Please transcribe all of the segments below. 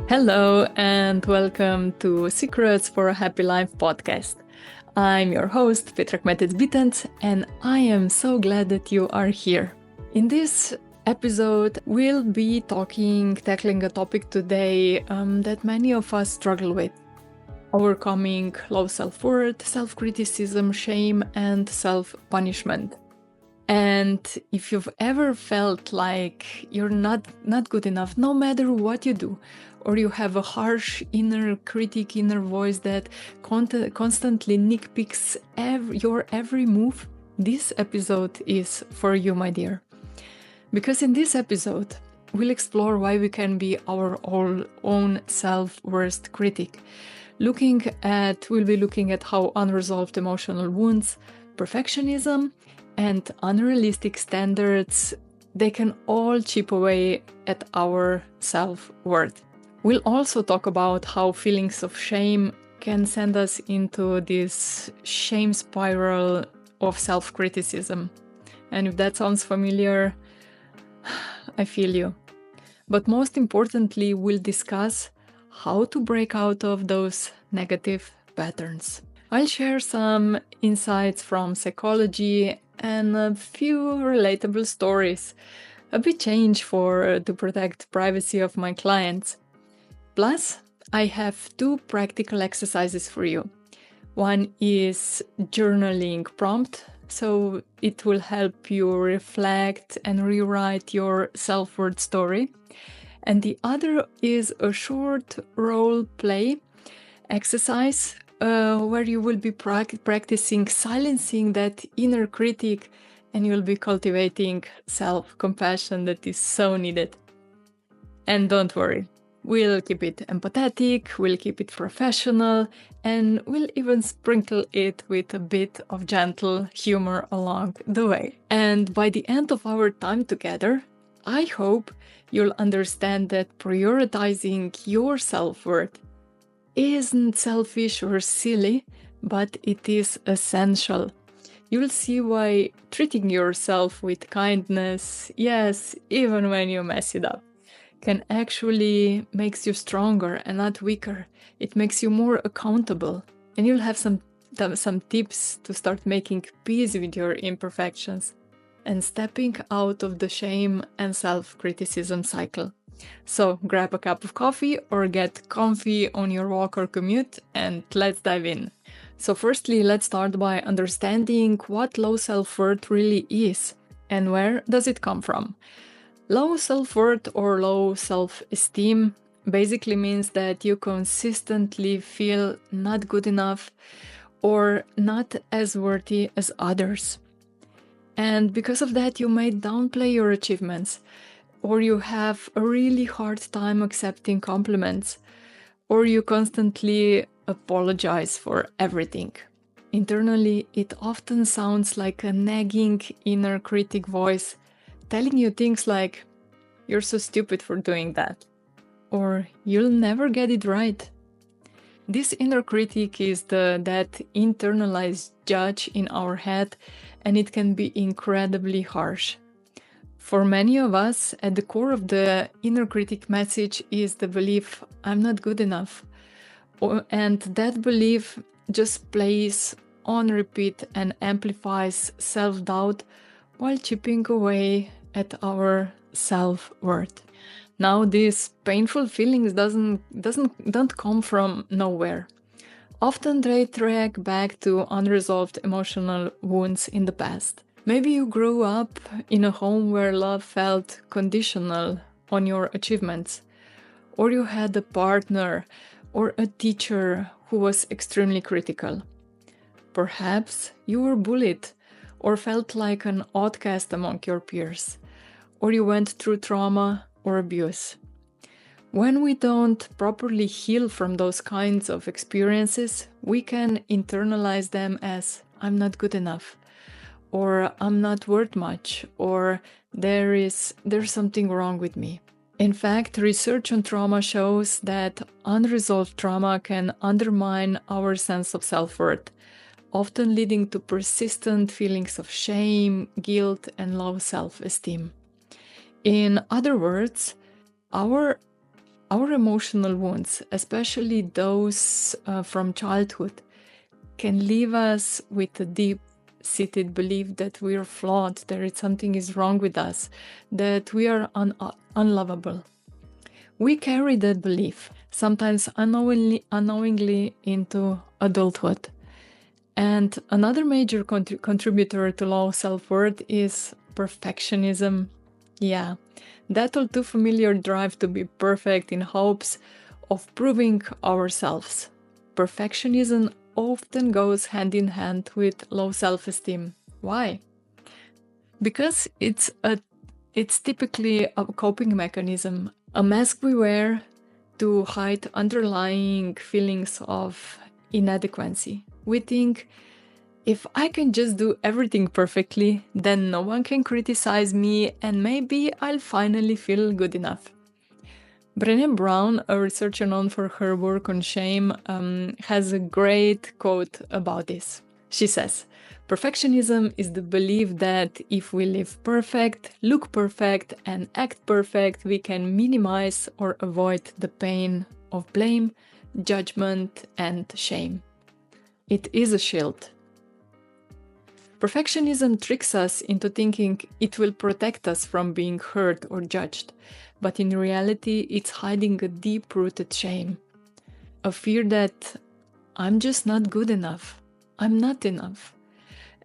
Hello and welcome to Secrets for a Happy Life podcast. I'm your host, Petra Bitenc, and I am so glad that you are here. In this episode, we'll be tackling a topic today that many of us struggle with. Overcoming low self-worth, self-criticism, shame, and self-punishment. And if you've ever felt like you're not good enough, no matter what you do, or you have a harsh inner critic, inner voice that constantly nitpicks your every move, this episode is for you, my dear. Because in this episode, we'll explore why we can be our own self-worst critic. We'll be looking at how unresolved emotional wounds, perfectionism, and unrealistic standards, they can all chip away at our self-worth. We'll also talk about how feelings of shame can send us into this shame spiral of self-criticism. And if that sounds familiar, I feel you. But most importantly, we'll discuss how to break out of those negative patterns. I'll share some insights from psychology and a few relatable stories, a bit change to protect privacy of my clients. Plus, I have two practical exercises for you. One is journaling prompt, so it will help you reflect and rewrite your self-worth story. And the other is a short role play exercise where you will be practicing silencing that inner critic, and you'll be cultivating self-compassion that is so needed. And don't worry, we'll keep it empathetic, we'll keep it professional, and we'll even sprinkle it with a bit of gentle humor along the way. And by the end of our time together, I hope you'll understand that prioritizing your self-worth isn't selfish or silly, but it is essential. You'll see why treating yourself with kindness, yes, even when you mess it up, can actually makes you stronger and not weaker. It makes you more accountable, and you'll have some tips to start making peace with your imperfections and stepping out of the shame and self-criticism cycle. So grab a cup of coffee or get comfy on your walk or commute, and let's dive in. So firstly, let's start by understanding what low self-worth really is and where does it come from. Low self-worth or low self-esteem basically means that you consistently feel not good enough or not as worthy as others. And because of that, you may downplay your achievements, or you have a really hard time accepting compliments, or you constantly apologize for everything. Internally, it often sounds like a nagging inner critic voice telling you things like, "You're so stupid for doing that," or "You'll never get it right." This inner critic is that internalized judge in our head, and it can be incredibly harsh. For many of us, at the core of the inner critic message is the belief, "I'm not good enough." And that belief just plays on repeat and amplifies self-doubt while chipping away at our self-worth. Now, these painful feelings don't come from nowhere. Often they track back to unresolved emotional wounds in the past. Maybe you grew up in a home where love felt conditional on your achievements, or you had a partner or a teacher who was extremely critical. Perhaps you were bullied or felt like an outcast among your peers, or you went through trauma or abuse. When we don't properly heal from those kinds of experiences, we can internalize them as, "I'm not good enough," or "I'm not worth much," or there's something wrong with me. In fact, research on trauma shows that unresolved trauma can undermine our sense of self-worth, often leading to persistent feelings of shame, guilt, and low self-esteem. In other words, our Our emotional wounds, especially those from childhood, can leave us with a deep-seated belief that we are flawed, that something is wrong with us, that we are unlovable. We carry that belief, sometimes unknowingly into adulthood. And another major contributor to low self-worth is perfectionism. Yeah, that all too familiar drive to be perfect in hopes of proving ourselves. Perfectionism often goes hand in hand with low self-esteem. Why? Because it's typically a coping mechanism, a mask we wear to hide underlying feelings of inadequacy. We think, if I can just do everything perfectly, then no one can criticize me and maybe I'll finally feel good enough. Brené Brown, a researcher known for her work on shame, has a great quote about this. She says, "Perfectionism is the belief that if we live perfect, look perfect, and act perfect, we can minimize or avoid the pain of blame, judgment, and shame. It is a shield." Perfectionism tricks us into thinking it will protect us from being hurt or judged, but in reality, it's hiding a deep-rooted shame, a fear that I'm just not good enough, I'm not enough.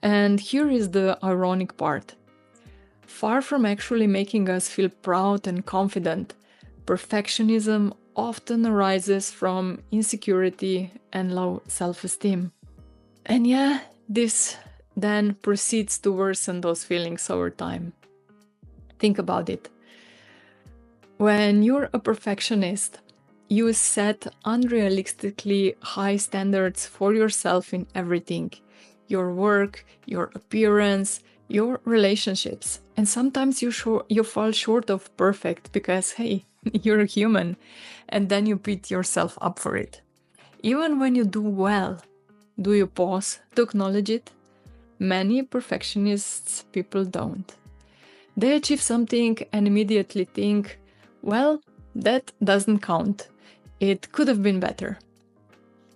And here is the ironic part. Far from actually making us feel proud and confident, perfectionism often arises from insecurity and low self-esteem. And yeah, this then proceeds to worsen those feelings over time. Think about it. When you're a perfectionist, you set unrealistically high standards for yourself in everything. Your work, your appearance, your relationships. And sometimes you fall short of perfect because, hey, you're a human. And then you beat yourself up for it. Even when you do well, do you pause to acknowledge it? Many perfectionists people don't. They achieve something and immediately think, well, that doesn't count. It could have been better.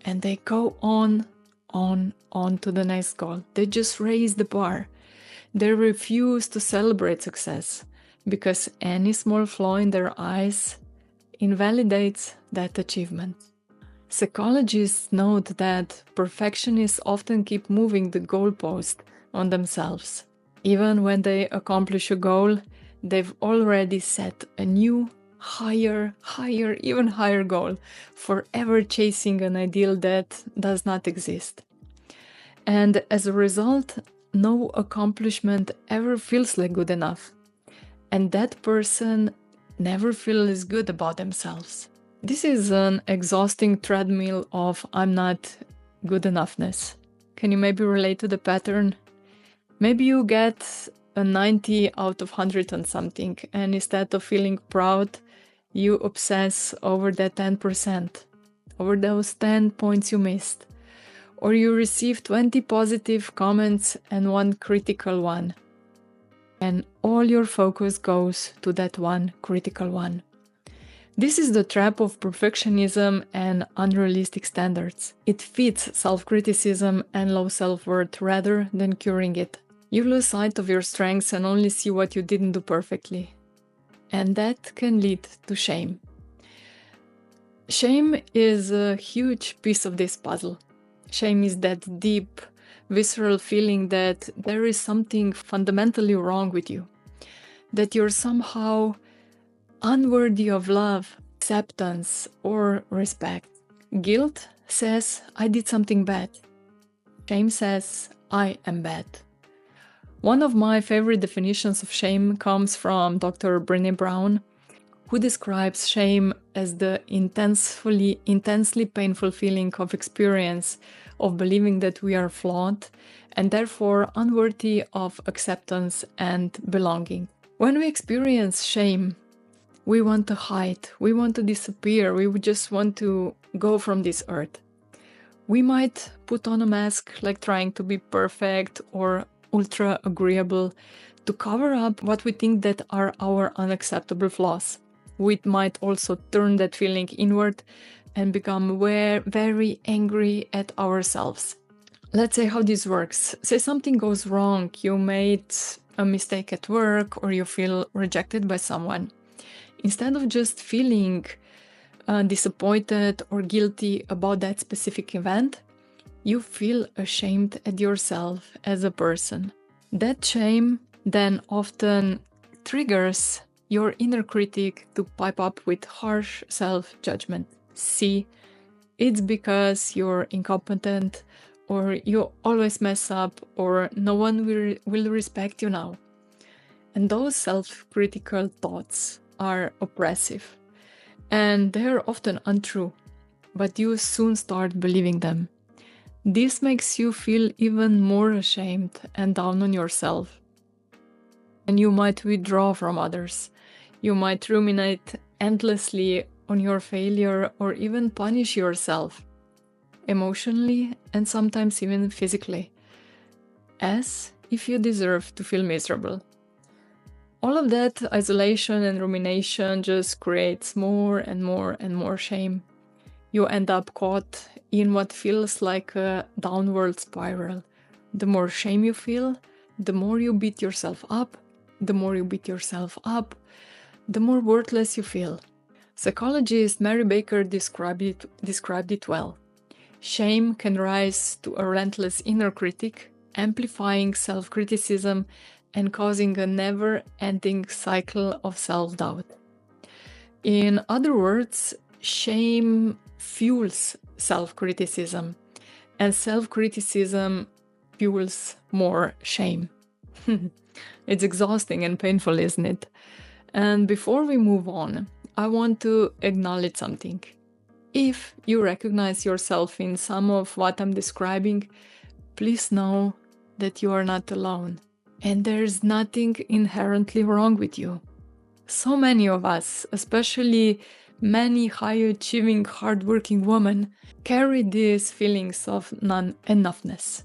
And they go on to the next goal. They just raise the bar. They refuse to celebrate success because any small flaw in their eyes invalidates that achievement. Psychologists note that perfectionists often keep moving the goalpost on themselves. Even when they accomplish a goal, they've already set a new, higher, even higher goal, forever chasing an ideal that does not exist. And as a result, no accomplishment ever feels like good enough. And that person never feels good about themselves. This is an exhausting treadmill of I'm not good enoughness. Can you maybe relate to the pattern? Maybe you get a 90 out of 100 on something, and instead of feeling proud, you obsess over that 10%, over those 10 points you missed. Or you receive 20 positive comments and one critical one. And all your focus goes to that one critical one. This is the trap of perfectionism and unrealistic standards. It feeds self-criticism and low self-worth rather than curing it. You lose sight of your strengths and only see what you didn't do perfectly. And that can lead to shame. Shame is a huge piece of this puzzle. Shame is that deep, visceral feeling that there is something fundamentally wrong with you, that you're somehow unworthy of love, acceptance, or respect. Guilt says, I did something bad. Shame says, I am bad. One of my favorite definitions of shame comes from Dr. Brené Brown, who describes shame as the intensely painful feeling of experience of believing that we are flawed and therefore unworthy of acceptance and belonging. When we experience shame, we want to hide, we want to disappear, we would just want to go from this earth. We might put on a mask, like trying to be perfect or ultra agreeable, to cover up what we think that are our unacceptable flaws. We might also turn that feeling inward and become very angry at ourselves. Let's say how this works. Say something goes wrong, you made a mistake at work, or you feel rejected by someone. Instead of just feeling disappointed or guilty about that specific event, you feel ashamed at yourself as a person. That shame then often triggers your inner critic to pipe up with harsh self-judgment. See, it's because you're incompetent, or you always mess up, or no one will respect you now. And those self-critical thoughts are oppressive, and they're often untrue, but you soon start believing them. This makes you feel even more ashamed and down on yourself. And you might withdraw from others. You might ruminate endlessly on your failure, or even punish yourself emotionally and sometimes even physically, as if you deserve to feel miserable. All of that isolation and rumination just creates more and more shame. You end up caught in what feels like a downward spiral. The more shame you feel, the more you beat yourself up. The more you beat yourself up, the more worthless you feel. Psychologist Mary Baker described it well. Shame can rise to a relentless inner critic, amplifying self-criticism and causing a never-ending cycle of self-doubt. In other words, shame fuels self-criticism, and self-criticism fuels more shame. It's exhausting and painful, isn't it? And before we move on, I want to acknowledge something. If you recognize yourself in some of what I'm describing, please know that you are not alone, and there's nothing inherently wrong with you. So many of us, especially many high-achieving, hardworking women, carry these feelings of non-enoughness.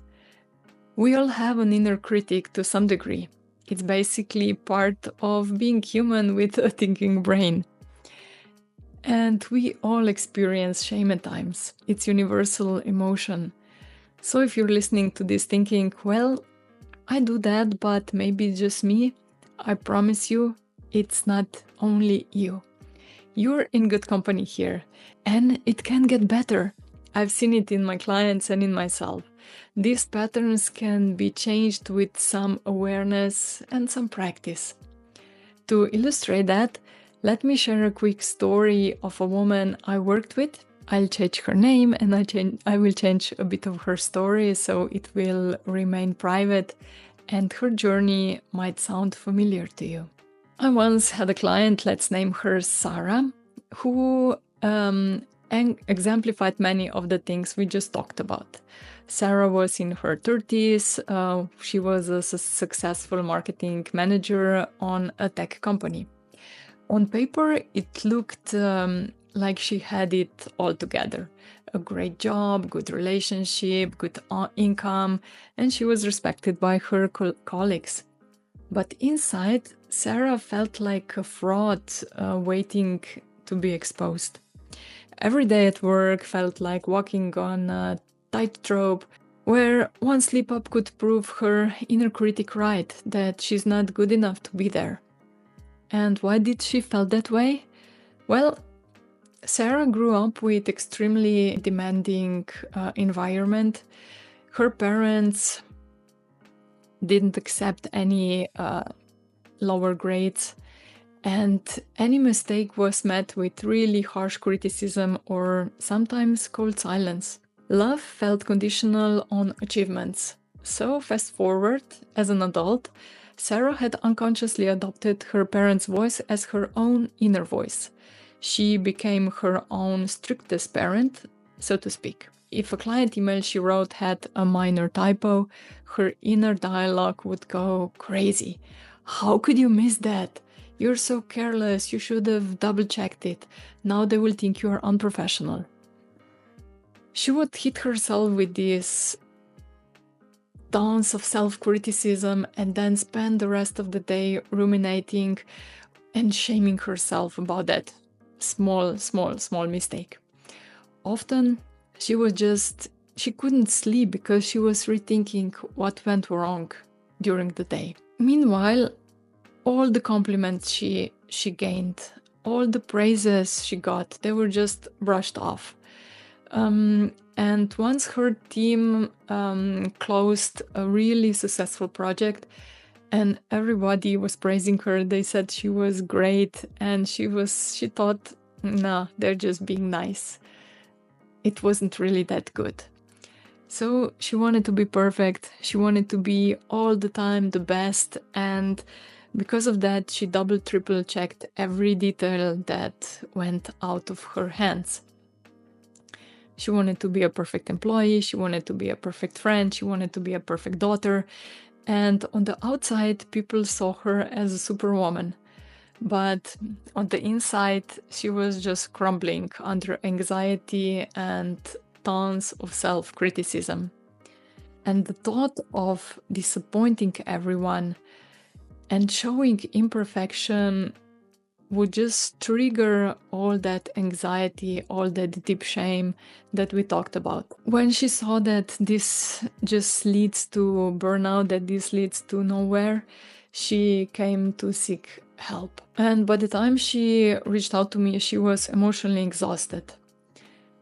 We all have an inner critic to some degree. It's basically part of being human with a thinking brain. And we all experience shame at times. It's universal emotion. So if you're listening to this thinking, well, I do that, but maybe it's just me, I promise you, it's not only you. You're in good company here, and it can get better. I've seen it in my clients and in myself. These patterns can be changed with some awareness and some practice. To illustrate that, let me share a quick story of a woman I worked with. I'll change her name, and I will change a bit of her story so it will remain private, and her journey might sound familiar to you. I once had a client, let's name her Sarah, who exemplified many of the things we just talked about. Sarah was in her 30s. She was a successful marketing manager on a tech company. On paper, it looked like she had it all together. A great job, good relationship, good income, and she was respected by her colleagues. But inside, Sarah felt like a fraud waiting to be exposed. Every day at work felt like walking on a tightrope where one slip-up could prove her inner critic right, that she's not good enough to be there. And why did she feel that way? Well, Sarah grew up with extremely demanding environment. Her parents didn't accept any lower grades, and any mistake was met with really harsh criticism or sometimes cold silence. Love felt conditional on achievements. So fast forward, as an adult, Sarah had unconsciously adopted her parents' voice as her own inner voice. She became her own strictest parent, so to speak. If a client email she wrote had a minor typo, her inner dialogue would go crazy. How could you miss that? You're so careless, you should have double-checked it. Now they will think you are unprofessional. She would hit herself with these tons of self-criticism and then spend the rest of the day ruminating and shaming herself about that small mistake. Often she couldn't sleep because she was rethinking what went wrong during the day. Meanwhile, all the compliments she gained, all the praises she got, they were just brushed off. And once her team closed a really successful project and everybody was praising her, they said she was great, and she thought, nah, they're just being nice. It wasn't really that good. So she wanted to be perfect. She wanted to be all the time the best. And because of that, she double, triple checked every detail that went out of her hands. She wanted to be a perfect employee. She wanted to be a perfect friend. She wanted to be a perfect daughter. And on the outside, people saw her as a superwoman. But on the inside, she was just crumbling under anxiety and tons of self-criticism. And the thought of disappointing everyone and showing imperfection would just trigger all that anxiety, all that deep shame that we talked about. When she saw that this just leads to burnout, that this leads to nowhere, she came to seek help. And by the time she reached out to me, she was emotionally exhausted.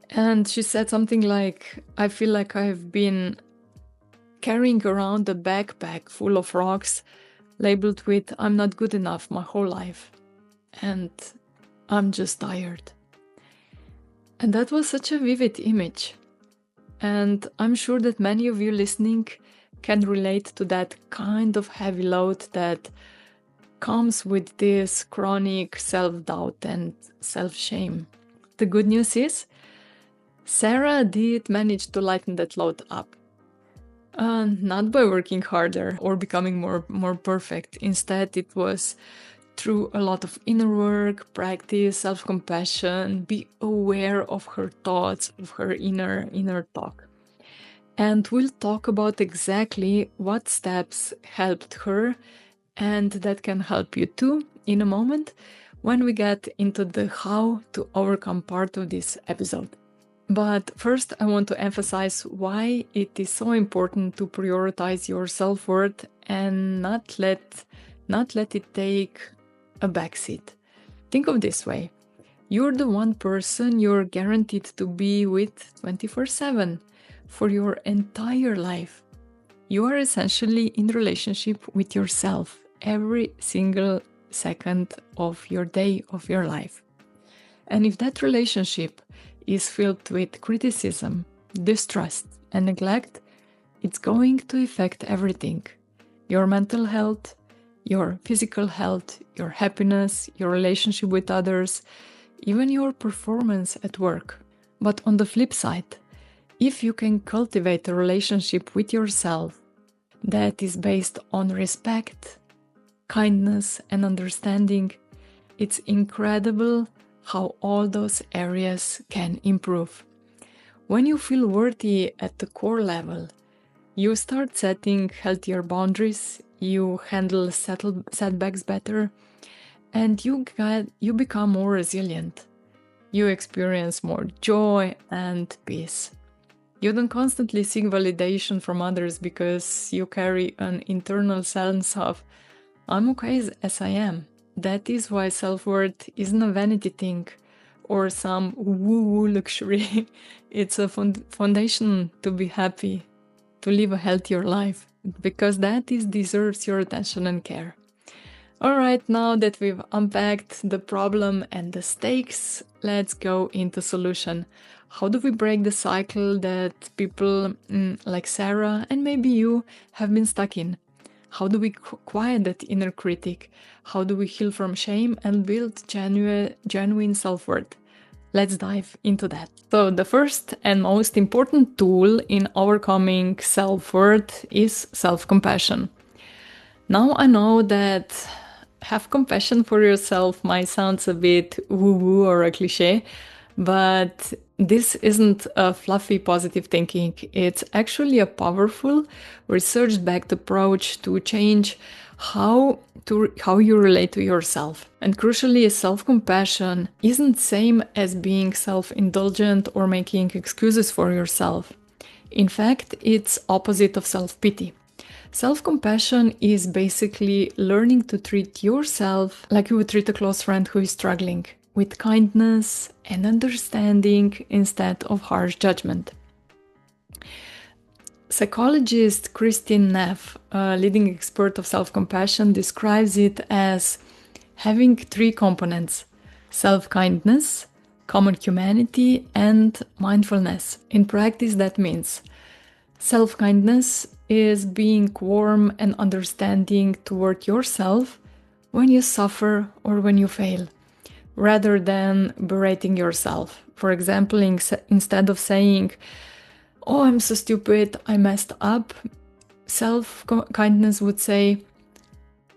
And she said something like, I feel like I've been carrying around a backpack full of rocks labeled with I'm not good enough my whole life. And I'm just tired. And that was such a vivid image. And I'm sure that many of you listening can relate to that kind of heavy load that comes with this chronic self-doubt and self-shame. The good news is, Sarah did manage to lighten that load up. Not by working harder or becoming more perfect. Instead, it was through a lot of inner work, practice, self-compassion, be aware of her thoughts, of her inner talk. And we'll talk about exactly what steps helped her, and that can help you too in a moment when we get into the how to overcome part of this episode. But first, I want to emphasize why it is so important to prioritize your self-worth and not let it take a backseat. Think of this way. You're the one person you're guaranteed to be with 24/7 for your entire life. You are essentially in relationship with yourself every single second of your day, of your life. And if that relationship is filled with criticism, distrust, and neglect, it's going to affect everything. Your mental health, your physical health, your happiness, your relationship with others, even your performance at work. But on the flip side, if you can cultivate a relationship with yourself that is based on respect, kindness, and understanding, it's incredible how all those areas can improve. When you feel worthy at the core level, you start setting healthier boundaries, you handle setbacks better, and you become more resilient. You experience more joy and peace. You don't constantly seek validation from others because you carry an internal sense of, I'm okay as I am. That is why self-worth isn't a vanity thing or some woo-woo luxury. It's a foundation to be happy, to live a healthier life, because that deserves your attention and care. All right, now that we've unpacked the problem and the stakes, let's go into solution. How do we break the cycle that people like Sarah and maybe you have been stuck in? How do we quiet that inner critic? How do we heal from shame and build genuine self-worth? Let's dive into that. So the first and most important tool in overcoming self-worth is self-compassion. Now I know that have compassion for yourself might sound a bit woo-woo or a cliche, but this isn't a fluffy positive thinking. It's actually a powerful, research-backed approach to change how you relate to yourself. And crucially, self-compassion isn't same as being self-indulgent or making excuses for yourself. In fact, it's opposite of self-pity. Self-compassion is basically learning to treat yourself like you would treat a close friend who is struggling, with kindness and understanding instead of harsh judgment. Psychologist Christine Neff, a leading expert of self-compassion, describes it as having three components: self-kindness, common humanity, and mindfulness. In practice, that means self-kindness is being warm and understanding toward yourself when you suffer or when you fail, rather than berating yourself. For example, instead of saying, "Oh, I'm so stupid, I messed up," self-kindness would say,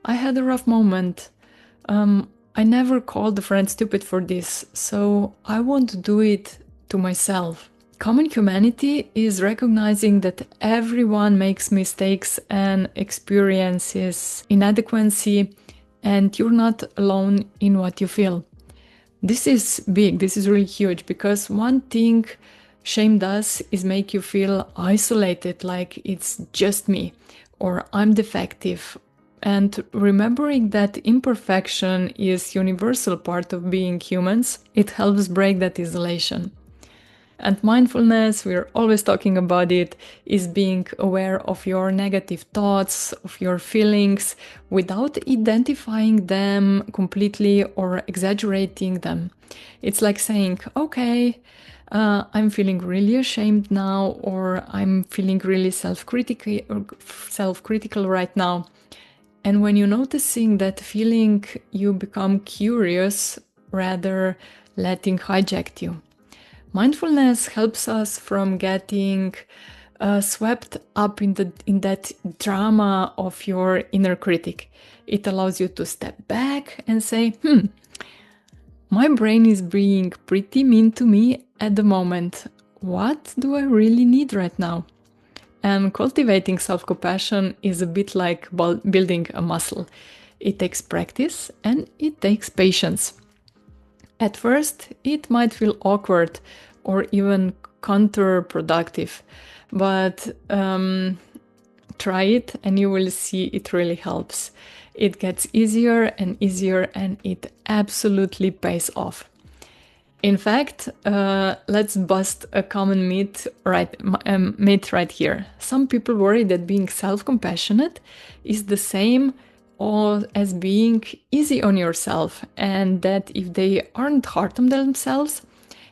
"I had a rough moment. I never called a friend stupid for this, so I won't do it to myself." Common humanity is recognizing that everyone makes mistakes and experiences inadequacy, and you're not alone in what you feel. This is big, this is really huge, because one thing shame does is make you feel isolated, like it's just me, or I'm defective. And remembering that imperfection is universal part of being humans, it helps break that isolation. And mindfulness, we're always talking about it, is being aware of your negative thoughts, of your feelings, without identifying them completely or exaggerating them. It's like saying, okay, I'm feeling really ashamed now, or I'm feeling really self-critical right now. And when you're noticing that feeling, you become curious rather letting hijack you. Mindfulness helps us from getting swept up in that drama of your inner critic. It allows you to step back and say, my brain is being pretty mean to me at the moment. What do I really need right now? And cultivating self-compassion is a bit like building a muscle. It takes practice and it takes patience. At first, it might feel awkward or even counterproductive, but try it and you will see it really helps. It gets easier and easier, and it absolutely pays off. In fact, let's bust a common myth right here. Some people worry that being self-compassionate is the same as being easy on yourself, and that if they aren't hard on themselves,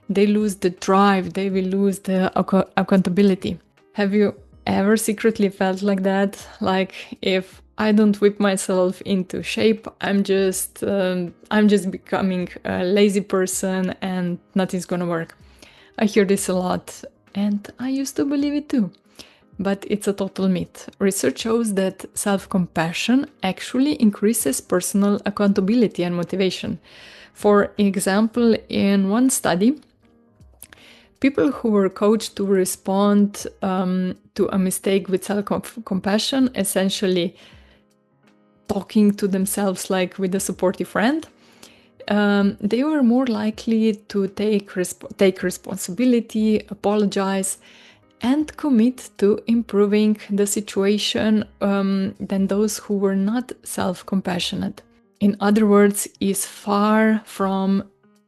they lose the drive, they will lose the accountability. Have you ever secretly felt like that? Like, if I don't whip myself into shape, I'm just becoming a lazy person and nothing's gonna work. I hear this a lot, and I used to believe it too. But it's a total myth. Research shows that self-compassion actually increases personal accountability and motivation. For example, in one study, people who were coached to respond to a mistake with self-compassion, essentially talking to themselves like with a supportive friend, they were more likely to take responsibility, apologize, and commit to improving the situation than those who were not self-compassionate. In other words, is far from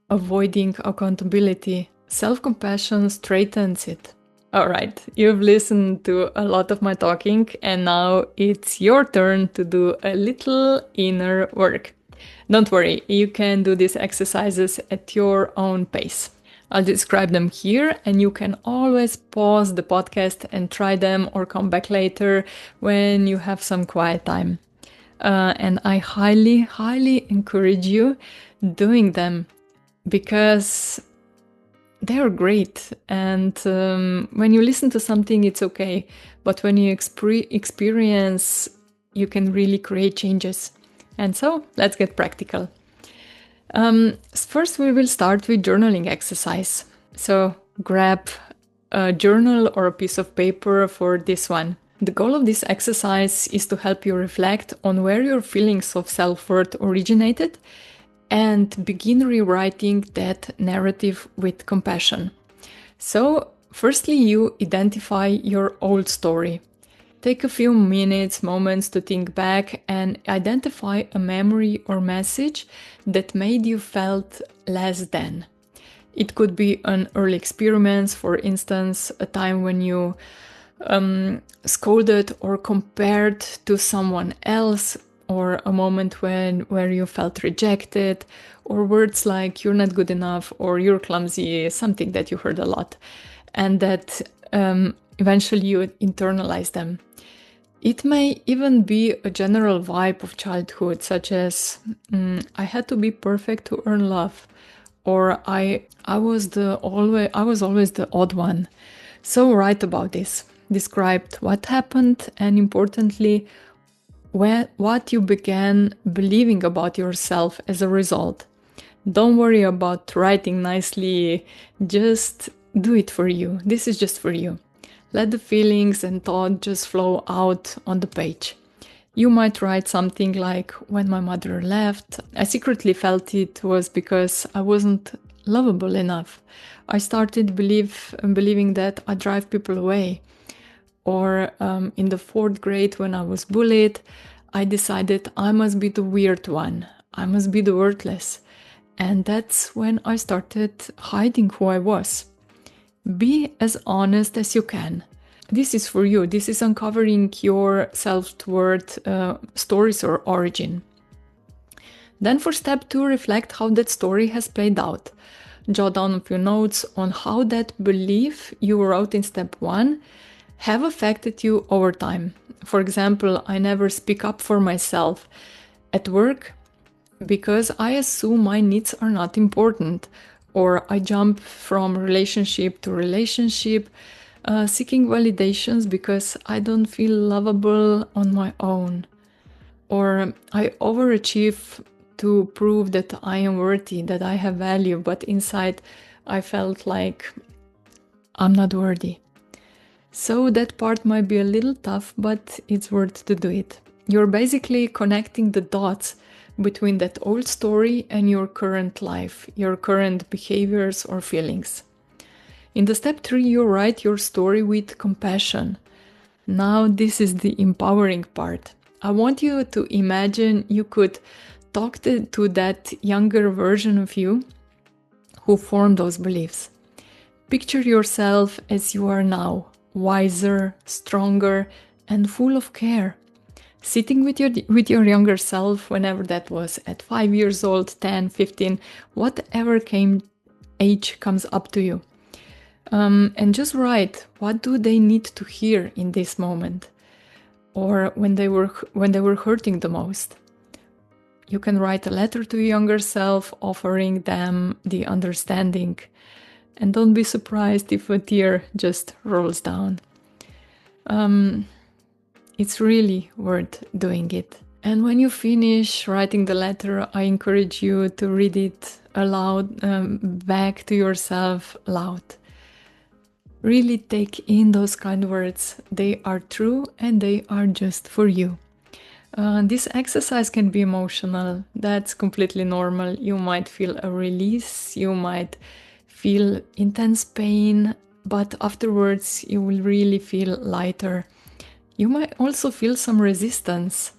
avoiding accountability. Self-compassion straightens it. All right, you've listened to a lot of my talking, and now it's your turn to do a little inner work. Don't worry, you can do these exercises at your own pace. I'll describe them here, and you can always pause the podcast and try them, or come back later when you have some quiet time. And I highly, highly encourage you doing them, because they're great. And when you listen to something, it's okay. But when you experience, you can really create changes. And so let's get practical. First, we will start with journaling exercise. So grab a journal or a piece of paper for this one. The goal of this exercise is to help you reflect on where your feelings of self-worth originated and begin rewriting that narrative with compassion. So, firstly, you identify your old story. Take a few moments to think back and identify a memory or message that made you felt less than. It could be an early experience, for instance, a time when you scolded or compared to someone else, or a moment where you felt rejected, or words like "you're not good enough" or "you're clumsy," something that you heard a lot, and that eventually you internalize them. It may even be a general vibe of childhood, such as "I had to be perfect to earn love," or "I was always the odd one." So write about this. Describe what happened, and importantly, what you began believing about yourself as a result. Don't worry about writing nicely, just do it for you. This is just for you. Let the feelings and thought just flow out on the page. You might write something like, "When my mother left, I secretly felt it was because I wasn't lovable enough. I started believing that I drive people away." Or in the 4th grade, when I was bullied, I decided I must be the weird one. I must be the worthless. And that's when I started hiding who I was. Be as honest as you can. This is for you. This is uncovering your self-worth stories or origin. Then for step 2, reflect how that story has played out. Jot down a few notes on how that belief you wrote in step 1 have affected you over time. For example, "I never speak up for myself at work because I assume my needs are not important," or "I jump from relationship to relationship, seeking validations because I don't feel lovable on my own," or "I overachieve to prove that I am worthy, that I have value, but inside I felt like I'm not worthy." So that part might be a little tough, but it's worth to do it. You're basically connecting the dots between that old story and your current life, your current behaviors or feelings. In the step 3, you write your story with compassion. Now this is the empowering part. I want you to imagine you could talk to that younger version of you who formed those beliefs. Picture yourself as you are now, wiser, stronger, and full of care. Sitting with your younger self, whenever that was, at 5 years old, 10, 15, whatever age comes up to you. And just write, what do they need to hear in this moment? Or when they were hurting the most. You can write a letter to your younger self, offering them the understanding. And don't be surprised if a tear just rolls down. It's really worth doing it. And when you finish writing the letter, I encourage you to read it aloud, back to yourself loud. Really take in those kind words. They are true and they are just for you. This exercise can be emotional. That's completely normal. You might feel a release, you might feel intense pain, but afterwards you will really feel lighter. You might also feel some resistance,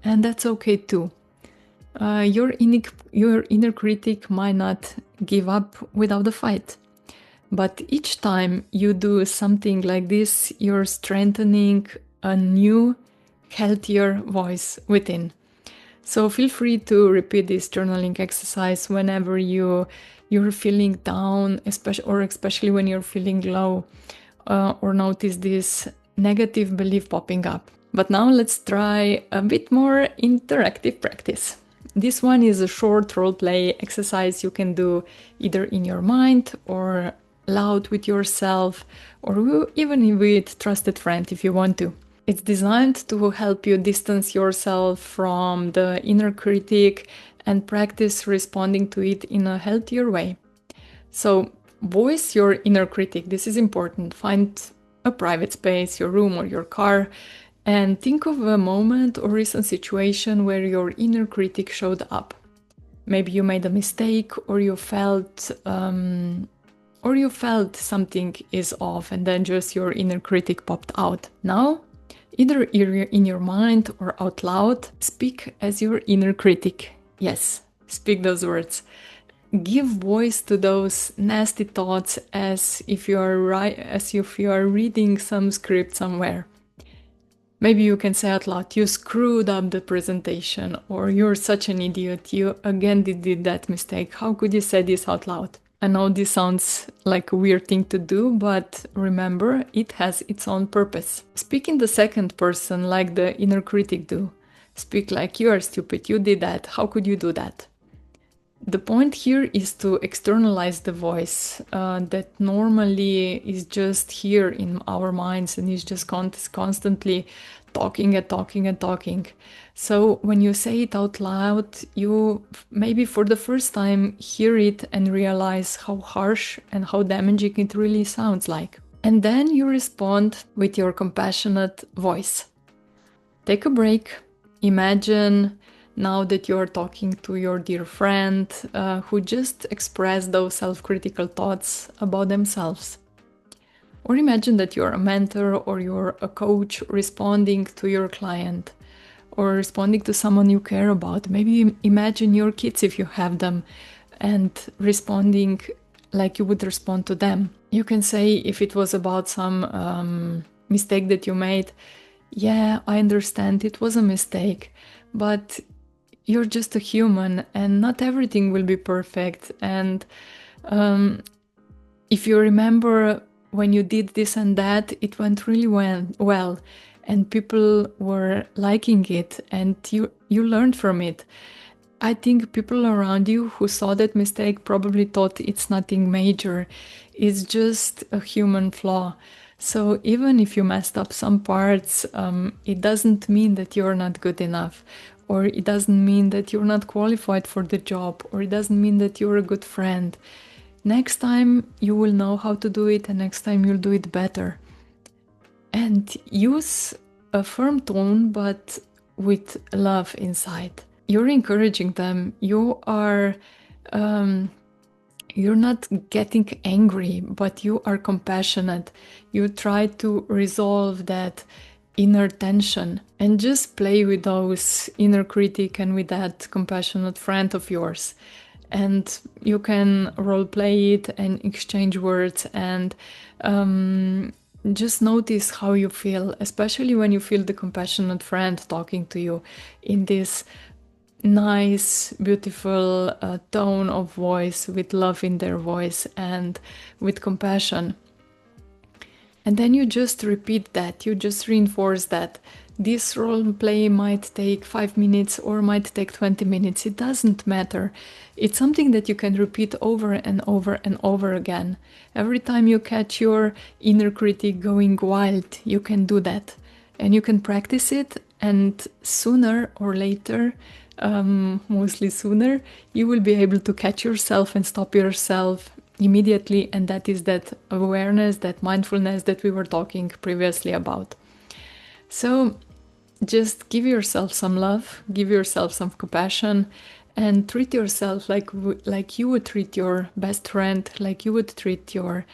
and that's okay too. Your inner critic might not give up without a fight. But each time you do something like this, you're strengthening a new, healthier voice within. So feel free to repeat this journaling exercise whenever you're feeling down, especially when you're feeling low, or notice this negative belief popping up. But now let's try a bit more interactive practice. This one is a short role-play exercise you can do either in your mind or loud with yourself, or even with trusted friend if you want to. It's designed to help you distance yourself from the inner critic and practice responding to it in a healthier way. So voice your inner critic. This is important. Find a private space, your room or your car, and think of a moment or recent situation where your inner critic showed up. Maybe you made a mistake, or you felt something is off, and then just your inner critic popped out. Now, either in your mind or out loud, speak as your inner critic. Yes, speak those words. Give voice to those nasty thoughts as if you are reading some script somewhere. Maybe you can say out loud, "You screwed up the presentation," or "You're such an idiot, you again did that mistake. How could you say this out loud?" I know this sounds like a weird thing to do, but remember, it has its own purpose. Speak in the second person like the inner critic do. Speak like, "You are stupid, you did that, how could you do that?" The point here is to externalize the voice that normally is just here in our minds and is just constantly talking and talking and talking. So when you say it out loud, you maybe for the first time hear it and realize how harsh and how damaging it really sounds like. And then you respond with your compassionate voice. Take a break. Imagine now that you're talking to your dear friend who just expressed those self-critical thoughts about themselves. Or imagine that you're a mentor or you're a coach responding to your client or responding to someone you care about. Maybe imagine your kids if you have them and responding like you would respond to them. You can say, if it was about some mistake that you made, "Yeah, I understand it was a mistake, but you're just a human and not everything will be perfect. And if you remember when you did this and that, it went really well and people were liking it and you learned from it. I think people around you who saw that mistake probably thought it's nothing major. It's just a human flaw. So even if you messed up some parts, it doesn't mean that you're not good enough, or it doesn't mean that you're not qualified for the job, or it doesn't mean that you're a good friend. Next time you will know how to do it, and next time you'll do it better." And use a firm tone, but with love inside. You're encouraging them. You're not getting angry, but you are compassionate. You try to resolve that inner tension and just play with those inner critic and with that compassionate friend of yours. And you can role play it and exchange words and just notice how you feel, especially when you feel the compassionate friend talking to you in this nice, beautiful tone of voice, with love in their voice and with compassion. And then you just repeat that, you just reinforce that. This role play might take 5 minutes or might take 20 minutes. It doesn't matter. It's something that you can repeat over and over and over again. Every time you catch your inner critic going wild, you can do that. And you can practice it, and sooner or later, mostly sooner, you will be able to catch yourself and stop yourself immediately, and that is that awareness, that mindfulness that we were talking previously about. So just give yourself some love, give yourself some compassion, and treat yourself like you would treat your best friend, like you would treat your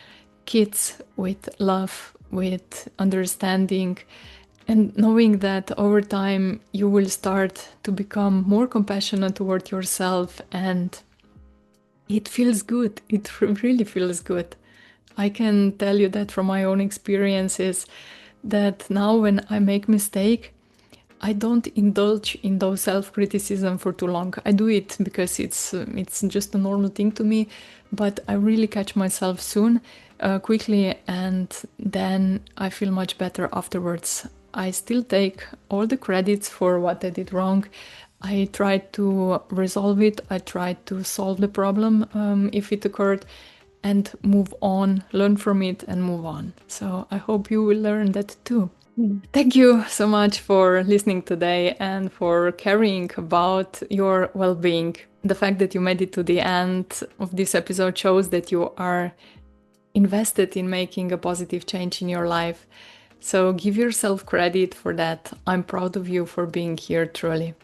kids, with love, with understanding, and knowing that over time you will start to become more compassionate toward yourself, and it feels good. It really feels good. I can tell you that from my own experiences, that now when I make mistake, I don't indulge in those self-criticism for too long. I do it because it's just a normal thing to me, but I really catch myself soon, quickly, and then I feel much better afterwards. I still take all the credits for what I did wrong. I tried to resolve it. I tried to solve the problem if it occurred, and move on, learn from it and move on. So I hope you will learn that too. Thank you so much for listening today and for caring about your well-being. The fact that you made it to the end of this episode shows that you are invested in making a positive change in your life. So give yourself credit for that. I'm proud of you for being here, truly.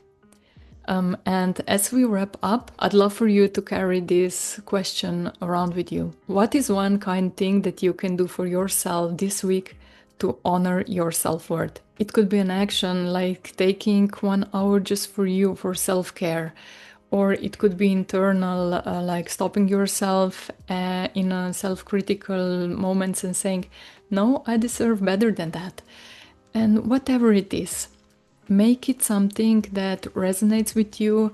And as we wrap up, I'd love for you to carry this question around with you. What is one kind thing that you can do for yourself this week to honor your self-worth? It could be an action like taking 1 hour just for you, for self-care. Or it could be internal, like stopping yourself in a self-critical moments and saying, no, I deserve better than that. And whatever it is, make it something that resonates with you,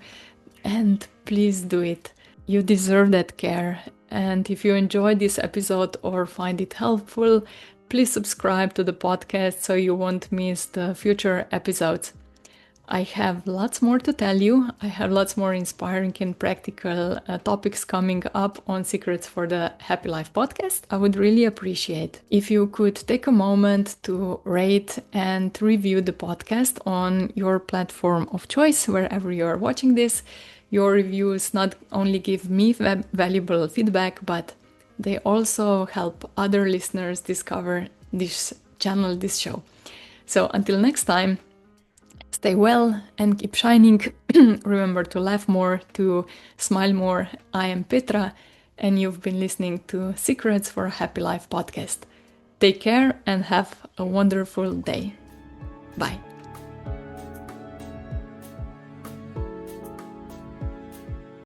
and please do it. You deserve that care. And if you enjoyed this episode or find it helpful, please subscribe to the podcast so you won't miss the future episodes. I have lots more to tell you. I have lots more inspiring and practical topics coming up on Secrets for the Happy Life podcast. I would really appreciate if you could take a moment to rate and review the podcast on your platform of choice, wherever you are watching this. Your reviews not only give me valuable feedback, but they also help other listeners discover this channel, this show. So until next time, stay well and keep shining. Remember to laugh more, to smile more. I am Petra, and you've been listening to Secrets for a Happy Life podcast. Take care and have a wonderful day. Bye.